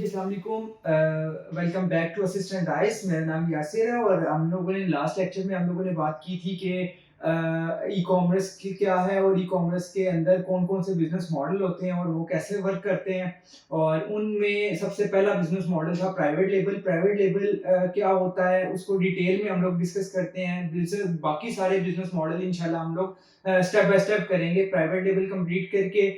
जी, अस्सलाम वालेकुम। Welcome back to assistant rice. मेरा नाम यासिर है और हम लोगों ने लास्ट लेक्चर में हम लोगों ने बात की थी कि ई कॉमर्स की क्या है और ई कॉमर्स के अंदर कौन कौन से बिजनेस मॉडल होते हैं और वो कैसे वर्क करते हैं। और उनमें सबसे पहला बिजनेस मॉडल था प्राइवेट लेबल। प्राइवेट लेबल क्या होता है उसको डिटेल में हम लोग डिस्कस करते हैं। बिजनेस बाकी सारे बिजनेस मॉडल इंशाल्लाह हम लोग स्टेप बाय स्टेप करेंगे। प्राइवेट लेबल कंप्लीट करके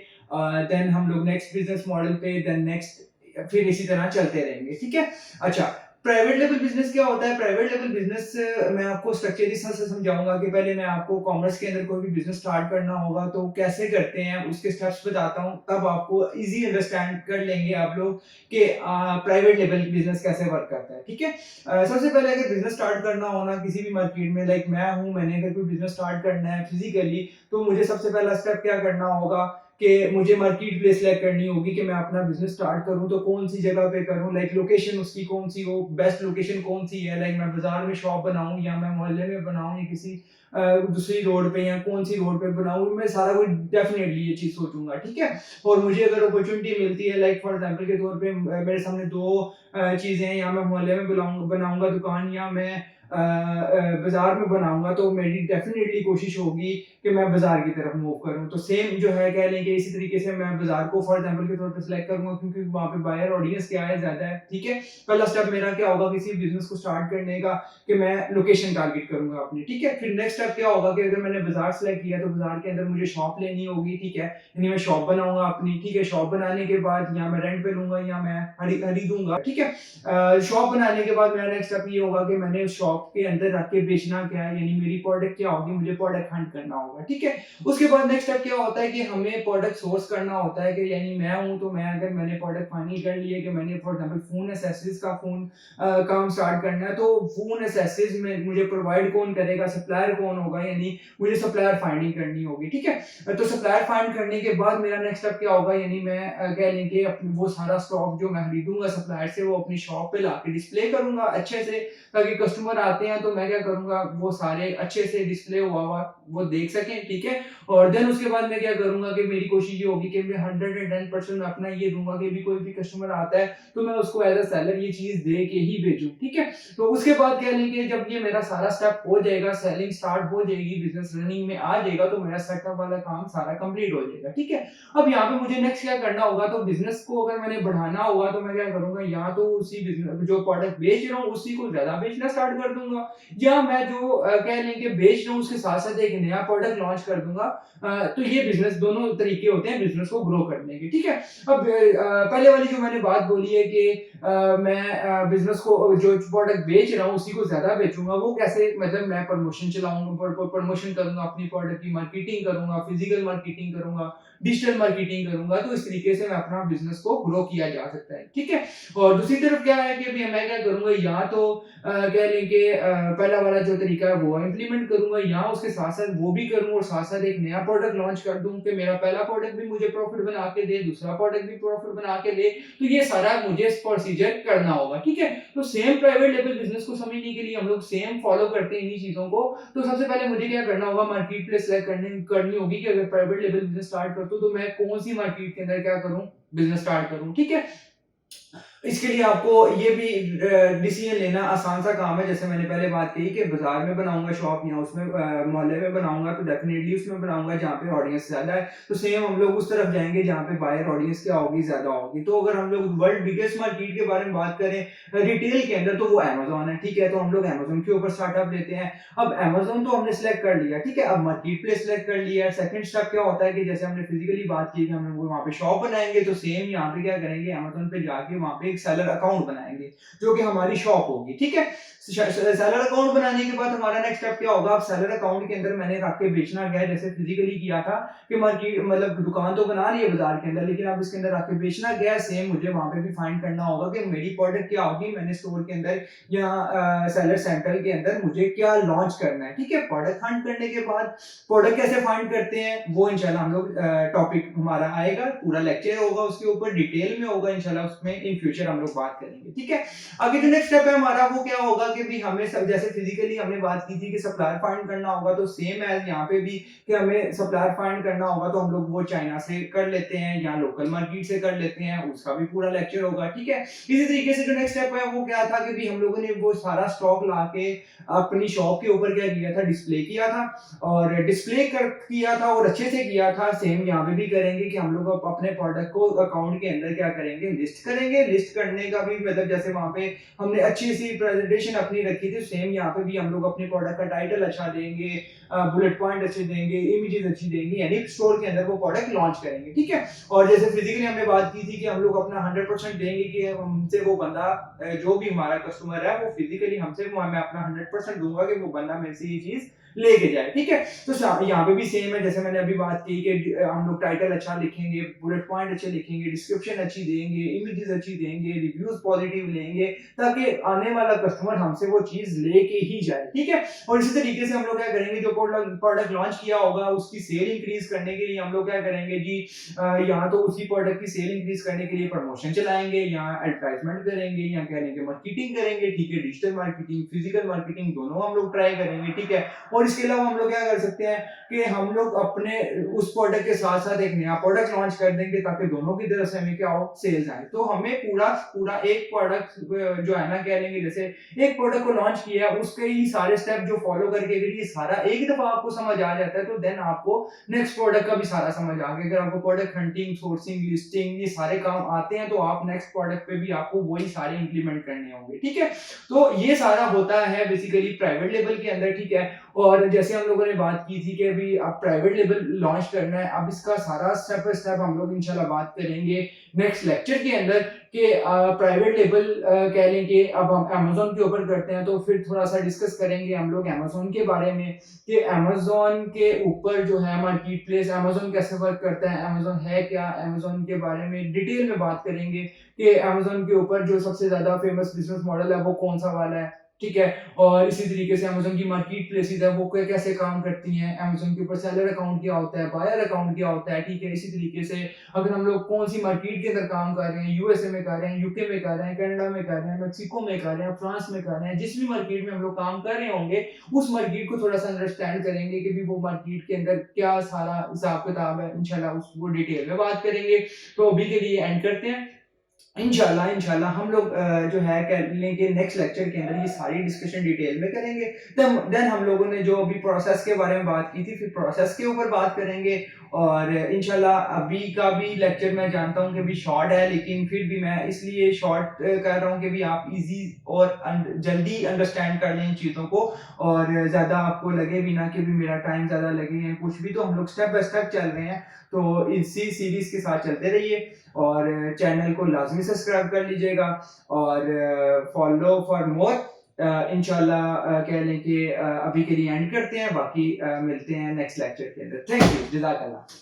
देन हम लोग नेक्स्ट बिजनेस मॉडल पे, देन नेक्स्ट, फिर इसी तरह चलते रहेंगे। ठीक है। अच्छा, प्राइवेट लेवल बिजनेस क्या होता है? प्राइवेट लेवल बिजनेस मैं आपको स्ट्रक्चर इस तरह से समझाऊंगा कि पहले मैं आपको कॉमर्स के अंदर कोई भी बिजनेस स्टार्ट करना होगा तो कैसे करते हैं उसके स्टेप्स बताता हूँ, तब आपको इजी अंडरस्टैंड कर लेंगे आप लोग कि प्राइवेट लेवल बिजनेस कैसे वर्क करता है। ठीक है। सबसे पहले अगर बिजनेस स्टार्ट करना हो ना किसी भी मार्केट में, लाइक मैं हूँ, मैंने अगर कोई बिजनेस स्टार्ट करना है फिजिकली, तो मुझे सबसे पहला स्टेप क्या करना होगा कि मुझे मार्केट प्लेस सिलेक्ट करनी होगी कि मैं अपना बिजनेस स्टार्ट करूं तो कौन सी जगह पे करूं, लाइक लोकेशन उसकी कौन सी हो, बेस्ट लोकेशन कौन सी है, लाइक मैं बाजार में शॉप बनाऊं या मैं मोहल्ले में बनाऊं या किसी दूसरी रोड पे या कौन सी रोड पे बनाऊं, मैं सारा कुछ डेफिनेटली ये चीज सोचूंगा। ठीक है। और मुझे अगर अपॉर्चुनिटी मिलती है, लाइक फॉर एग्जांपल के तौर पे मेरे सामने दो चीजें हैं, या मैं मोहल्ले में बनाऊंगा दुकान या मैं बाजार में बनाऊंगा, तो मेरी डेफिनेटली कोशिश होगी कि मैं बाजार की तरफ मूव करूं। तो सेम जो है कह लें कि इसी तरीके से मैं बाजार को फॉर एग्जांपल के तौर पे सिलेक्ट करूंगा क्योंकि वहां पे बायर ऑडियंस क्या है, ज्यादा है। ठीक है। पहला स्टेप मेरा क्या होगा किसी बिजनेस को स्टार्ट करने का कि मैं लोकेशन टारगेट करूंगा अपनी। ठीक है। फिर नेक्स्ट स्टेप क्या होगा कि अगर मैंने बाजार सेलेक्ट किया तो बाजार के अंदर मुझे शॉप लेनी होगी। ठीक है। यानी मैं शॉप बनाऊंगा अपनी। ठीक है। शॉप बनाने के बाद या मैं रेंट पे लूंगा या मैं खरीदूंगा। ठीक है। शॉप बनाने के बाद मेरा नेक्स्ट स्टेप ये होगा कि मैंने उस शॉप के अंदर रख के बेचना क्या है, यानी मेरी प्रोडक्ट क्या होगी, मुझे प्रोडक्ट हंट करना होगा। ठीक है। उसके बाद नेक्स्ट स्टेप क्या होता है कि हमें प्रोडक्ट सोर्स करना होता है कि यानी मैं हूं तो मैं अगर मैंने प्रोडक्ट फाइनल कर लिया कि मैंने फॉर एग्जांपल फोन एसेसरीज का काम स्टार्ट करना है, तो फोन एसेसरीज में मुझे प्रोवाइड कौन करेगा, सप्लायर कौन होगा, यानी मुझे सप्लायर फाइंडिंग करनी होगी। ठीक है। तो सप्लायर फाइंड करने के बाद मेरा नेक्स्ट स्टेप क्या होगा, यानी मैं कह लें कि वो सारा स्टॉक जो मैं खरीदूंगा सप्लायर से वो अपनी शॉप पे लाके डिस्प्ले करूंगा अच्छे से, ताकि कस्टमर आते हैं तो मैं क्या करूंगा वो सारे अच्छे से डिस्प्ले हुआ हुआ वो देख सकें। ठीक है। और देन उसके बाद मैं क्या करूंगा कि मेरी कोशिश ये होगी कि मैं 110% मैं अपना ये दूंगा कि भी कोई भी कस्टमर आता है तो मैं उसको एज अ सेलर ये चीज दे के ही भेजूं। ठीक है। तो उसके बाद कह लेंगे जब ये मेरा सारा स्टेप हो जाएगा, सेलिंग स्टार्ट हो जाएगी, बिजनेस रनिंग में आ जाएगा, तो मेरा सेटअप वाला काम सारा कंप्लीट हो जाएगा। ठीक है। अब यहाँ पे मुझे नेक्स्ट क्या करना होगा, तो बिजनेस को अगर मैंने बढ़ाना होगा तो मैं क्या करूंगा, या तो उसी बिजनेस जो प्रोडक्ट बेच रहा हूँ उसी को ज्यादा बेचना स्टार्ट कर दूंगा, या मैं जो कह लें कि बेच रहा हूँ उसके साथ साथ एक नया प्रोडक्ट लॉन्च कर दूंगा। तो ये बिजनेस दोनों तरीके होते हैं बिजनेस को ग्रो करने के। ठीक है। अब पहले वाली जो मैंने बात बोली है कि मैं बिजनेस को जो प्रोडक्ट बेच रहा हूँ उसी को ज्यादा बेचूंगा, वो कैसे, मतलब मैं प्रमोशन चलाऊंगा, प्रमोशन करूंगा, अपनी प्रोडक्ट की मार्केटिंग करूंगा, फिजिकल मार्केटिंग करूंगा, डिजिटल मार्केटिंग करूंगा, तो इस तरीके से मैं अपना बिजनेस को ग्रो किया जा सकता है। ठीक है। और दूसरी तरफ क्या है कि अभी मैं क्या करूंगा, या तो कह लें कि पहला वाला जो तरीका है वो इम्प्लीमेंट करूंगा, या उसके साथ साथ वो भी करूंगा और साथ साथ एक नया प्रोडक्ट लॉन्च कर दूं कि मेरा पहला प्रोडक्ट भी मुझे प्रॉफिट बना के दे, दूसरा प्रोडक्ट भी प्रॉफिट बना के दे। तो ये सारा मुझे प्रोसीजर करना होगा। ठीक है। तो सेम प्राइवेट लेवल बिजनेस को समझने के लिए हम लोग सेम फॉलो करते हैं इन्हीं चीजों को। तो सबसे पहले मुझे क्या करना होगा, मार्केट प्लेस सेलेक्ट करनी होगी कि अगर प्राइवेट लेवल बिजनेस स्टार्ट करता हूं तो मैं कौन सी मार्केट के अंदर क्या करूं, बिजनेस स्टार्ट करूं। ठीक है। इसके लिए आपको ये भी डिसीजन लेना आसान सा काम है। जैसे मैंने पहले बात की कि बाजार में बनाऊंगा शॉप या उसमें मोहल्ले में बनाऊंगा, तो डेफिनेटली उसमें बनाऊंगा जहाँ पे ऑडियंस ज्यादा है। तो सेम हम लोग उस तरफ जाएंगे जहाँ पे बायर ऑडियंस क्या होगी, ज्यादा होगी। तो अगर हम लोग वर्ल्ड बिगेस्ट मार्केट के बारे में बात करें रिटेल के अंदर, तो वो अमेजोन है। ठीक है। तो हम लोग अमेजोन के ऊपर स्टार्टअप लेते हैं। अब अमेजोन तो हमने सिलेक्ट कर लिया। ठीक है। अब मार्केट प्लेस सिलेक्ट कर लिया। सेकंड स्टेप क्या होता है कि जैसे हमने फिजिकली बात की कि हम लोग वहाँ पे शॉप बनाएंगे, तो सेम यहाँ पे क्या करेंगे, अमेजोन पे जाके वहाँ पे एक सेलर अकाउंट बनाएंगे जो कि हमारी शॉप होगी। ठीक है। सेलर अकाउंट बनाने के बाद हमारा नेक्स्ट स्टेप क्या होगा, अब सेलर अकाउंट के अंदर मैंने रख के बेचना क्या है, जैसे फिजिकली किया था कि मार्केट मतलब दुकान तो बना रही है बाजार के अंदर, लेकिन अब इसके अंदर रख के बेचना क्या है, सेम मुझे वहां पे भी फाइंड करना होगा कि मेरी प्रोडक्ट क्या होगी, मैंने स्टोर के अंदर या सेलर सेंटर के अंदर मुझे क्या लॉन्च करना है। ठीक है। प्रोडक्ट फाइंड करने के बाद प्रोडक्ट कैसे फाइंड करते हैं वो इंशाल्लाह हम लोग टॉपिक हमारा आएगा, पूरा लेक्चर होगा उसके ऊपर, डिटेल में होगा इंशाल्लाह, उसमें इन फ्यूचर फिर हम लोग बात करेंगे, ठीक है। आगे जो नेक्स्ट स्टेप है हमारा वो क्या होगा कि भी हमें सब जैसे फिजिकली हमने बात की थी कि सप्लायर फाइंड करना होगा, तो सेम एज यहाँ पे भी कि हमें सप्लायर फाइंड करना होगा, तो हम लोग वो चाइना से कर लेते हैं या लोकल मार्केट से कर लेते हैं, उसका भी पूरा लेक्चर होगा, ठीक है। इसी तरीके से जो नेक्स्ट स्टेप है वो क्या था कि भी हम लोगों ने वो सारा स्टॉक लाके अपनी शॉप के ऊपर क्या किया था, डिस्प्ले किया था, और डिस्प्ले कर किया था और अच्छे से किया था। सेम यहाँ पे भी करेंगे कि हम लोग अपने प्रोडक्ट को अकाउंट के अंदर क्या करेंगे, लिस्ट करेंगे। लिस्ट करने का भी मतलब जैसे वहां पे हमने अच्छी सी प्रेजेंटेशन अपनी रखी थी, सेम यहाँ पे भी हम लोग अपने प्रोडक्ट का टाइटल अच्छा देंगे, बुलेट पॉइंट अच्छे देंगे, इमेजेस अच्छी देंगे, यानी स्टोर के अंदर वो प्रोडक्ट लॉन्च करेंगे, ठीक है। और जैसे फिजिकली हमने बात की थी कि हम लोग अपना 100% देंगे कि हमसे वो बंदा जो भी हमारा कस्टमर है वो फिजिकली हमसे मैं अपना 100% दूंगा कि वो बंदा मेरे से ये चीज लेके जाए, ठीक है। तो यहाँ पे भी सेम है, जैसे मैंने अभी बात की कि हम लोग टाइटल अच्छा लिखेंगे, बुलेट पॉइंट अच्छे लिखेंगे, डिस्क्रिप्शन अच्छी देंगे, इमेजेस अच्छी देंगे, रिव्यूज पॉजिटिव लेंगे, ताकि आने वाला कस्टमर हमसे वो चीज लेके ही जाए, ठीक है। और इसी तरीके से हम लोग क्या करेंगे, जो प्रोडक्ट लॉन्च किया होगा उसकी सेल इंक्रीज करने के लिए हम लोग क्या करेंगे जी, यहाँ तो उसी प्रोडक्ट की सेल इंक्रीज करने के लिए प्रमोशन चलाएंगे, यहाँ एडवर्टाइजमेंट करेंगे, यहाँ क्या करेंगे, मार्केटिंग करेंगे, ठीक है। डिजिटल मार्केटिंग, फिजिकल मार्केटिंग दोनों हम लोग ट्राई करेंगे, ठीक है। और इसके अलावा हम लोग क्या कर सकते हैं कि हम लोग अपने उस प्रोडक्ट के साथ साथ एक नया प्रोडक्ट लॉन्च कर देंगे, ताकि दोनों की तरफ से हमें क्या हो, सेल्स आए। तो हमें पूरा पूरा एक प्रोडक्ट जो है ना, कह लेंगे जैसे एक प्रोडक्ट को लॉन्च किया, उसके ही सारे स्टेप जो फॉलो करके अगर ये सारा एक दफा आपको समझ आ जाता है, तो देन आपको नेक्स्ट प्रोडक्ट का भी सारा समझ आ गया। अगर आपको प्रोडक्ट हंटिंग, सोर्सिंग, लिस्टिंग ये सारे काम आते हैं, तो आप नेक्स्ट प्रोडक्ट पे भी आपको वही सारे इंप्लीमेंट करने होंगे, ठीक है। तो ये सारा होता है बेसिकली प्राइवेट लेवल के अंदर, ठीक है। और जैसे हम लोगों ने बात की थी कि अभी आप प्राइवेट लेवल लॉन्च करना है, अब इसका सारा स्टेप बाय स्टेप हम लोग इंशाल्लाह बात करेंगे नेक्स्ट लेक्चर के अंदर कि प्राइवेट लेवल कह लें कि अब हम अमेज़न के ऊपर करते हैं, तो फिर थोड़ा सा डिस्कस करेंगे हम लोग अमेज़न के बारे में कि अमेज़न के ऊपर जो है मार्केट प्लेस, अमेज़न कैसे वर्क करता है, अमेज़न है क्या, अमेज़न के बारे में डिटेल में बात करेंगे कि अमेज़न के ऊपर जो सबसे ज्यादा फेमस बिजनेस मॉडल है वो कौन सा वाला है, ठीक है। और इसी तरीके से अमेज़न की मार्केट प्लेसेस है वो कैसे काम करती हैं, अमेज़न के ऊपर सेलर अकाउंट क्या होता है, बायर अकाउंट क्या होता है, ठीक है। इसी तरीके से अगर हम लोग कौन सी मार्केट के अंदर काम कर रहे हैं, यूएसए में कर रहे हैं, यूके में कर रहे हैं, कनाडा में कर रहे हैं, मेक्सिको में कर रहे हैं, फ्रांस में कर रहे हैं, जिस भी मार्केट में हम लोग काम कर रहे होंगे, उस मार्केट को थोड़ा सा अंडरस्टैंड करेंगे कि भी वो मार्केट के अंदर क्या सारा हिसाब किताब है, इंशाल्लाह उसको डिटेल में बात करेंगे। तो अभी के लिए एंड करते हैं। इंशाल्लाह इंशाल्लाह हम लोग जो है कह लेंगे नेक्स्ट लेक्चर के अंदर ये सारी डिस्कशन डिटेल में करेंगे। देन हम लोगों ने जो अभी प्रोसेस के बारे में बात की थी, फिर प्रोसेस के ऊपर बात करेंगे। और इंशाल्लाह अभी का भी लेक्चर मैं जानता हूँ कि भी शॉर्ट है, लेकिन फिर भी मैं इसलिए शॉर्ट कर रहा हूँ कि भी आप इजी और जल्दी अंडरस्टैंड कर लें इन चीज़ों को, और ज़्यादा आपको लगे भी ना कि भी मेरा टाइम ज़्यादा लगे या कुछ भी। तो हम लोग स्टेप बाय स्टेप चल रहे हैं, तो इसी सीरीज के साथ चलते रहिए, और चैनल को लाजमी सब्सक्राइब कर लीजिएगा, और फॉलो फॉर मोर। इंशाल्लाह कह लें कि अभी के लिए एंड करते हैं, बाकी मिलते हैं नेक्स्ट लेक्चर के अंदर। थैंक यू, जज़ाकल्लाह।